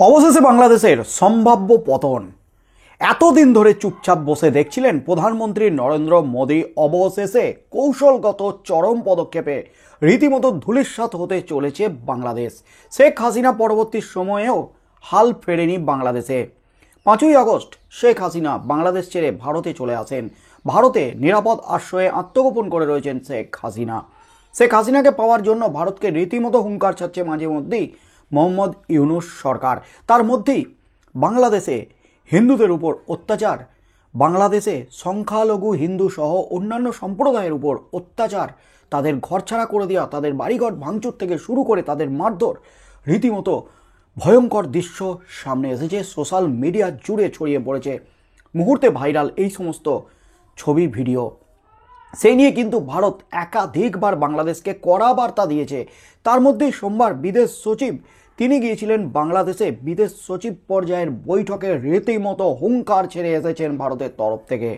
অবশেষে বাংলাদেশের সম্ভাব্য পতন। এতদিন ধরে চুপচাপ বসে দেখছিলেন প্রধানমন্ত্রী নরেন্দ্র মোদী অবশেষে কৌশলগত চরম পদক্ষেপে রীতিমতো ধূলিসাৎ হতে চলেছে বাংলাদেশ। শেখ হাসিনা পরবর্তী সময়েও হাল ফেরেনি বাংলাদেশে। 5ই আগস্ট শেখ হাসিনা বাংলাদেশ ছেড়ে ভারতে চলে আসেন। ভারতে নিরাপদ আশ্রয়ে আত্মগোপন করে রয়েছেন শেখ হাসিনা। শেখ হাসিনাকে পাওয়ার জন্য ভারতকে রীতিমতো হুঙ্কার ছাড়ছে মাঝে মধ্যেই মোহাম্মদ ইউনূস সরকার। তার মধ্যেই বাংলাদেশে হিন্দুদের উপর অত্যাচার, বাংলাদেশে সংখ্যালঘু হিন্দু সহ অন্যান্য সম্প্রদায়ের উপর অত্যাচার, তাদের ঘরছাড়া করে দেওয়া, তাদের বাড়িঘর ভাঙচুর থেকে শুরু করে তাদের মারধর, রীতিমতো ভয়ঙ্কর দৃশ্য সামনে এসেছে। সোশ্যাল মিডিয়া জুড়ে ছড়িয়ে পড়েছে মুহূর্তে ভাইরাল এই সমস্ত ছবি ভিডিও। সেই নিয়ে কিন্তু ভারত একাধিকবার বাংলাদেশকে কড়া বার্তা দিয়েছে। তার মধ্যেই সোমবার বিদেশ সচিব তিনি গিয়েছিলেন বাংলাদেশে। বিদেশ সচিব পর্যায়ের বৈঠকে রীতিমতো হুঙ্কার ছেড়ে এসেছেন ভারতের তরফ থেকে।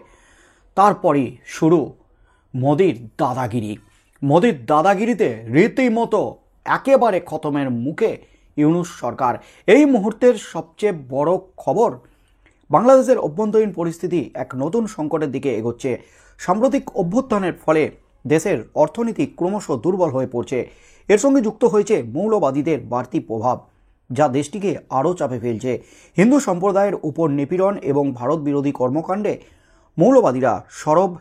তারপরই শুরু মোদির দাদাগিরি। মোদির দাদাগিরিতে রীতিমতো একেবারে খতমের মুখে ইউনূস সরকার। এই মুহূর্তের সবচেয়ে বড় খবর, বাংলাদেশের অভ্যন্তরীণ পরিস্থিতি এক নতুন সংকটের দিকে এগোচ্ছে। সাম্প্রতিক অভ্যুত্থানের ফলে দেশের অর্থনীতি ক্রমশ দুর্বল হয়ে পড়ছে। এর সঙ্গে যুক্ত হয়েছে মৌলবাদীদের বাড়তি প্রভাব, যা দেশটিকে আরও চাপে ফেলছে। হিন্দু সম্প্রদায়ের উপর নিপীড়ন এবং ভারত বিরোধী কর্মকাণ্ডে মৌলবাদীরা সরব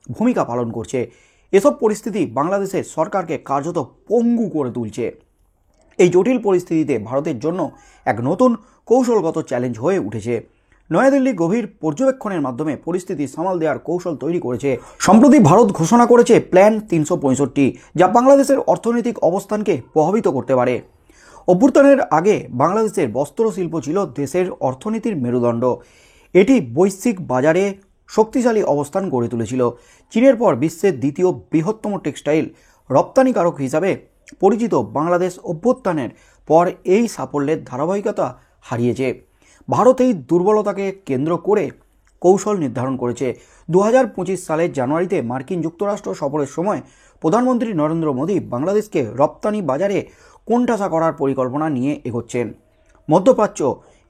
ভূমিকা পালন করছে। এসব পরিস্থিতি বাংলাদেশের সরকারকে কার্যত পঙ্গু করে তুলছে। এই জটিল পরিস্থিতিতে ভারতের জন্য এক নতুন কৌশলগত চ্যালেঞ্জ হয়ে উঠেছে। নয়াদিল্লি গভীর পর্যবেক্ষণের মাধ্যমে পরিস্থিতি সামাল দেওয়ার কৌশল তৈরি করেছে। সম্প্রতি ভারত ঘোষণা করেছে প্ল্যান 365, যা বাংলাদেশের অর্থনৈতিক অবস্থানকে প্রভাবিত করতে পারে। অভ্যুত্থানের আগে বাংলাদেশের বস্ত্র শিল্প ছিল দেশের অর্থনীতির মেরুদণ্ড। এটি বৈশ্বিক বাজারে শক্তিশালী অবস্থান গড়ে তুলেছিল। চীনের পর বিশ্বের দ্বিতীয় বৃহত্তম টেক্সটাইল রপ্তানিকারক হিসাবে পরিচিত বাংলাদেশ অভ্যুত্থানের পর এই সাফল্যের ধারাবাহিকতা হারিয়েছে। ভারত এই দুর্বলতাকে কেন্দ্র করে কৌশল নির্ধারণ করেছে। 2025 সালের জানুয়ারিতে মার্কিন যুক্তরাষ্ট্র সফরের সময় প্রধানমন্ত্রী নরেন্দ্র মোদী বাংলাদেশকে রপ্তানি বাজারে কোণঠাসা করার পরিকল্পনা নিয়ে এগোচ্ছেন। মধ্যপ্রাচ্য,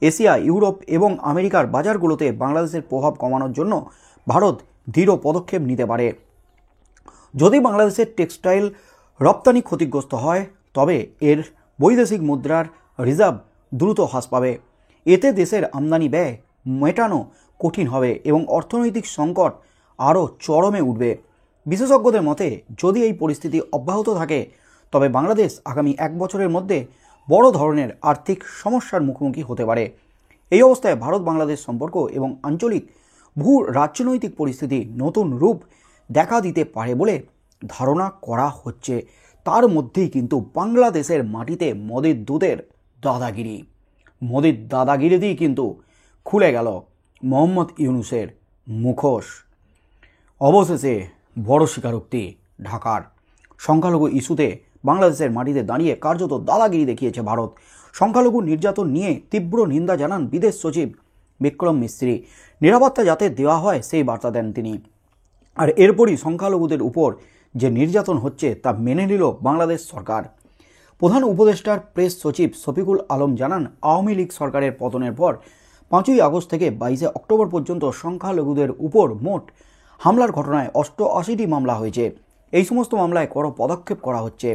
এশিয়া, ইউরোপ এবং আমেরিকার বাজারগুলোতে বাংলাদেশের প্রভাব কমানোর জন্য ভারত দৃঢ় পদক্ষেপ নিতে পারে। যদি বাংলাদেশের টেক্সটাইল রপ্তানি ক্ষতিগ্রস্ত হয়, তবে এর বৈদেশিক মুদ্রার রিজার্ভ দ্রুত হ্রাস পাবে। এতে দেশের আমদানি ব্যয় মেটানো কঠিন হবে এবং অর্থনৈতিক সংকট আরও চরমে উঠবে। বিশেষজ্ঞদের মতে, যদি এই পরিস্থিতি অব্যাহত থাকে, তবে বাংলাদেশ আগামী 1 বছরের মধ্যে বড় ধরনের আর্থিক সমস্যার মুখোমুখি হতে পারে। এই অবস্থায় ভারত বাংলাদেশ সম্পর্ক এবং আঞ্চলিক ভূ রাজনৈতিক পরিস্থিতি নতুন রূপ দেখা দিতে পারে বলে ধারণা করা হচ্ছে। তার মধ্যেই কিন্তু বাংলাদেশের মাটিতে মোদির দূতের দাদাগিরি। মোদির দাদাগিরিতেই কিন্তু খুলে গেল মোহাম্মদ ইউনূসের মুখোশ। অবশেষে বড় স্বীকারোক্তি ঢাকার। সংখ্যালঘু ইস্যুতে বাংলাদেশের মাটিতে দাঁড়িয়ে কার্যত দাদাগিরি দেখিয়েছে ভারত। সংখ্যালঘু নির্যাতন নিয়ে তীব্র নিন্দা জানান বিদেশ সচিব বিক্রম মিস্ত্রি। নিরাপত্তা যাতে দেওয়া হয় সেই বার্তা দেন তিনি। আর এরপরই সংখ্যালঘুদের উপর যে নির্যাতন হচ্ছে তা মেনে নিল বাংলাদেশ সরকার। প্রধান উপদেষ্টার প্রেস সচিব শফিকুল আলম জানান, আওয়ামী লীগ সরকারের পতনের পর 5ই আগস্ট থেকে 22শে অক্টোবর পর্যন্ত সংখ্যালঘুদের উপর মোট হামলার ঘটনায় 88টি মামলা হয়েছে। এই সমস্ত মামলায় কড়া পদক্ষেপ করা হচ্ছে।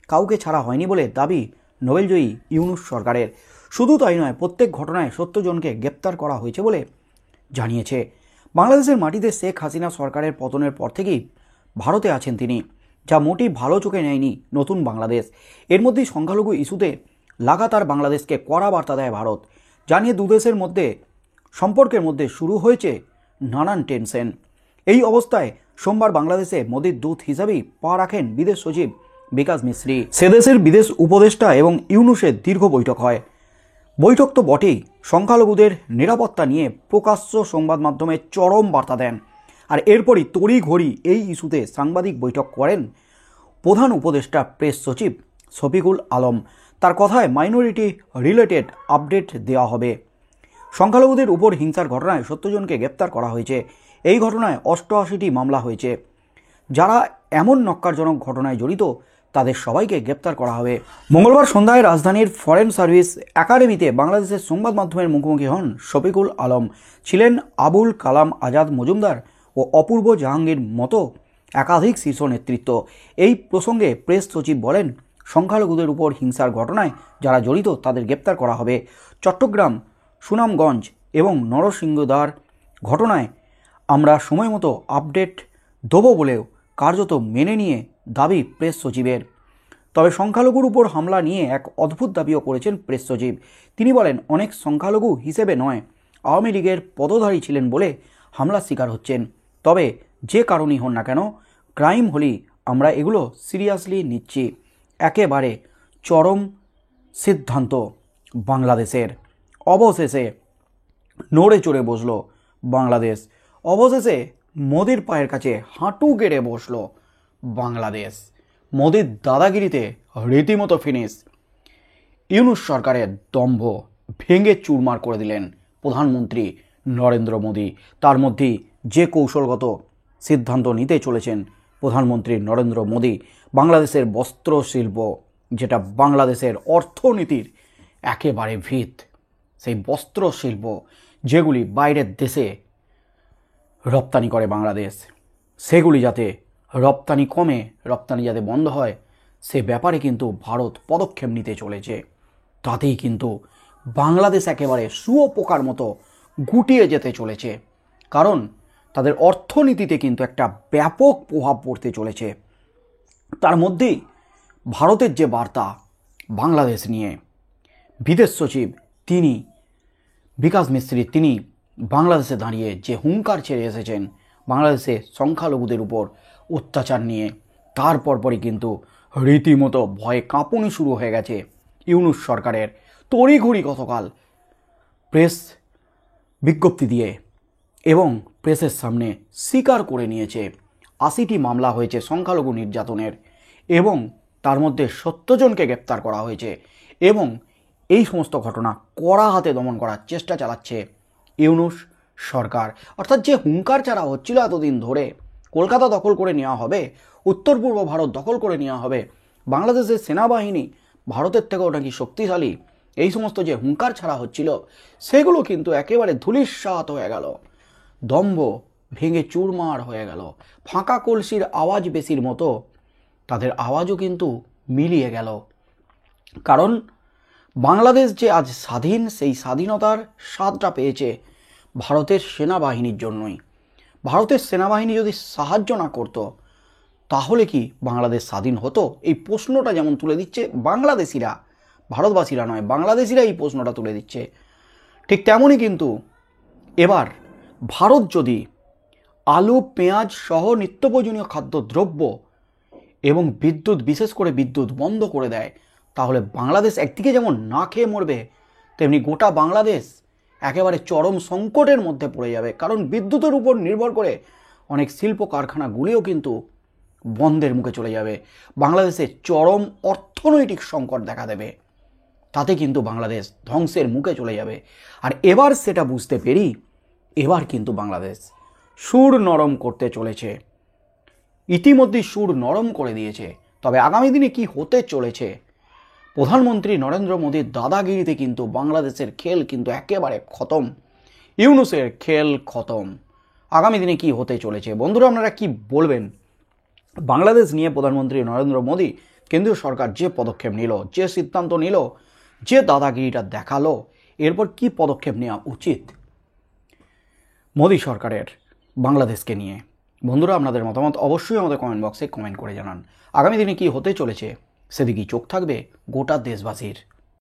কাউকে ছাড়া হয়নি বলে দাবি নোবেলজয়ী ইউনূস সরকারের। শুধু তাই নয়, প্রত্যেক ঘটনায় 70 জনকে গ্রেপ্তার করা হয়েছে বলে জানিয়েছে। বাংলাদেশের মাটিতে শেখ হাসিনা সরকারের পতনের পর থেকেই ভারতে আছেন তিনি, যা মোটেই ভালো চোখে নেয়নি নতুন বাংলাদেশ। এর মধ্যেই সংখ্যালঘু ইস্যুতে লাগাতার বাংলাদেশকে কড়া বার্তা দেয় ভারত। জানিয়ে দুদেশের মধ্যে সম্পর্কের মধ্যে শুরু হয়েছে নানান টেনশন। এই অবস্থায় সোমবার বাংলাদেশে মোদির দূত হিসাবেই পা রাখেন বিদেশ সচিব বিকাশ মিশ্রি। সেদেশের বিদেশ উপদেষ্টা এবং ইউনূসের দীর্ঘ বৈঠক হয়। বৈঠক তো বটেই, সংখ্যালঘুদের নিরাপত্তা নিয়ে প্রকাশ্য সংবাদ মাধ্যমে চরম বার্তা দেন। আর এরপরই তড়িঘড়ি এই ইস্যুতে সাংবাদিক বৈঠক করেন প্রধান উপদেষ্টা প্রেস সচিব শফিকুল আলম। তার কথায় মাইনরিটি রিলেটেড আপডেট দেওয়া হবে। সংখ্যালঘুদের উপর হিংসার ঘটনায় 70 জনকে গ্রেপ্তার করা হয়েছে। এই ঘটনায় 88টি মামলা হয়েছে। যারা এমন ন্যক্কারজনক ঘটনায় জড়িত তাদের সবাইকে গ্রেপ্তার করা হবে। মঙ্গলবার সন্ধ্যায় রাজধানীর ফরেন সার্ভিস একাডেমিতে বাংলাদেশের সংবাদ মাধ্যমের মুখোমুখি হন শফিকুল আলম, ছিলেন আবুল কালাম আজাদ মজুমদার ও অপূর্ব জাহাঙ্গীর মতো একাধিক শীর্ষ নেতৃত্ব। এই প্রসঙ্গে প্রেস সচিব বলেন, সংখ্যালঘুদের উপর হিংসার ঘটনায় যারা জড়িত তাদের গ্রেপ্তার করা হবে। চট্টগ্রাম, সুনামগঞ্জ এবং নরসিংদীর ঘটনায় আমরা সময় মতো আপডেট দেবো বলেও কার্যত মেনে নিয়ে দাবি প্রেস সচিবের। তবে সংখ্যালঘুর উপর হামলা নিয়ে এক অদ্ভুত দাবিও করেছেন প্রেস সচিব। তিনি বলেন, অনেক সংখ্যালঘু হিসেবে নয়, আওয়ামী লীগের পদধারী ছিলেন বলে হামলার শিকার হচ্ছেন। তবে যে কারণেই হন না কেন, ক্রাইম হলেই আমরা এগুলো সিরিয়াসলি নিচ্ছি। একেবারে চরম সিদ্ধান্ত বাংলাদেশের। অবশেষে নড়ে চড়ে বসল বাংলাদেশ। অবশেষে মোদির পায়ের কাছে হাঁটু গেড়ে বসল বাংলাদেশ। মোদির দাদাগিরিতে রীতিমতো ফিনিশ। ইউনূস সরকারের দম্ভ ভেঙে চুরমার করে দিলেন প্রধানমন্ত্রী নরেন্দ্র মোদি। তার মধ্যেই যে কৌশলগত সিদ্ধান্ত নিতে চলেছেন প্রধানমন্ত্রী নরেন্দ্র মোদি, বাংলাদেশের বস্ত্র শিল্প, যেটা বাংলাদেশের অর্থনীতির একেবারে ভিত, সেই বস্ত্র শিল্প যেগুলি বাইরের দেশে রপ্তানি করে বাংলাদেশ, সেগুলি যাতে রপ্তানি কমে, রপ্তানি যাতে বন্ধ হয়, সে ব্যাপারে কিন্তু ভারত পদক্ষেপ নিতে চলেছে। তাতেই কিন্তু বাংলাদেশ একেবারে শুয়োপোকার মতো গুটিয়ে যেতে চলেছে, কারণ তাদের অর্থনীতিতে কিন্তু একটা ব্যাপক প্রভাব পড়তে চলেছে। তার মধ্যেই ভারতের যে বার্তা বাংলাদেশ নিয়ে, বিদেশ সচিব তিনি বিকাশ মিস্ত্রি তিনি বাংলাদেশে দাঁড়িয়ে যে হুঙ্কার ছেড়ে এসেছেন বাংলাদেশে সংখ্যালঘুদের উপর অত্যাচার নিয়ে, তারপরই কিন্তু রীতিমতো ভয়ে কাঁপুনি শুরু হয়ে গেছে ইউনূস সরকারের। তড়িঘড়ি গতকাল প্রেস বিজ্ঞপ্তি দিয়ে এবং প্রেসের সামনে স্বীকার করে নিয়েছে 80টি মামলা হয়েছে সংখ্যালঘু নির্যাতনের, এবং তার মধ্যে 70 জনকে গ্রেপ্তার করা হয়েছে, এবং এই সমস্ত ঘটনা কড়া হাতে দমন করার চেষ্টা চালাচ্ছে ইউনূস সরকার। অর্থাৎ যে হুঙ্কার ছাড়া হচ্ছিল এতদিন ধরে, কলকাতা দখল করে নেওয়া হবে, উত্তর পূর্ব ভারত দখল করে নেওয়া হবে, বাংলাদেশের সেনাবাহিনী ভারতের থেকেও নাকি শক্তিশালী, এই সমস্ত যে হুঙ্কার ছাড়া হচ্ছিল সেগুলো কিন্তু একেবারে ধূলিসাৎ হয়ে গেল। দম্ভ ভেঙে চুরমার হয়ে গেল। ফাঁকা কলসির আওয়াজ বেশির মতো তাদের আওয়াজও কিন্তু মিলিয়ে গেল। কারণ বাংলাদেশ যে আজ স্বাধীন, সেই স্বাধীনতার স্বাদটা পেয়েছে ভারতের সেনাবাহিনীর জন্যই। ভারতের সেনাবাহিনী যদি সাহায্য না করতো তাহলে কি বাংলাদেশ স্বাধীন হতো? এই প্রশ্নটা যেমন তুলে দিচ্ছে বাংলাদেশিরা, ভারতবাসীরা নয়, বাংলাদেশিরা এই প্রশ্নটা তুলে দিচ্ছে। ঠিক তেমনই কিন্তু এবার ভারত যদি আলু, পেঁয়াজ সহ নিত্য প্রয়োজনীয় খাদ্যদ্রব্য এবং বিদ্যুৎ, বিশেষ করে বিদ্যুৎ বন্ধ করে দেয়, তাহলে বাংলাদেশ একদিকে যেমন না খেয়ে মরবে, তেমনি গোটা বাংলাদেশ একেবারে চরম সংকটের মধ্যে পড়ে যাবে। কারণ বিদ্যুতের উপর নির্ভর করে অনেক শিল্প কারখানাগুলিও কিন্তু বন্ধের মুখে চলে যাবে। বাংলাদেশে চরম অর্থনৈতিক সংকট দেখা দেবে। তাতে কিন্তু বাংলাদেশ ধ্বংসের মুখে চলে যাবে। আর এবার সেটা বুঝতে পেরেই এবার কিন্তু বাংলাদেশ সুর নরম করতে চলেছে, ইতিমধ্যেই সুর নরম করে দিয়েছে। তবে আগামী দিনে কি হতে চলেছে, প্রধানমন্ত্রী নরেন্দ্র মোদীর দাদাগিরিতে কিন্তু বাংলাদেশের খেল কিন্তু একেবারে খতম, ইউনূসের খেল খতম। আগামী দিনে কি হতে চলেছে বন্ধুরা, আপনারা কি বলবেন? বাংলাদেশ নিয়ে প্রধানমন্ত্রী নরেন্দ্র মোদী, কেন্দ্রীয় সরকার যে পদক্ষেপ নিল, যে সিদ্ধান্ত নিল, যে দাদাগিরিটা দেখালো, এরপর কি পদক্ষেপ নেওয়া উচিত মোদী সরকারের বাংলাদেশকে নিয়ে? বন্ধুরা, আপনাদের মতামত অবশ্যই আমাদের কমেন্ট বক্সে কমেন্ট করে জানান। আগামী দিনে কি হতে চলেছে সেদিকেই চোখ থাকবে গোটা দেশবাসীর।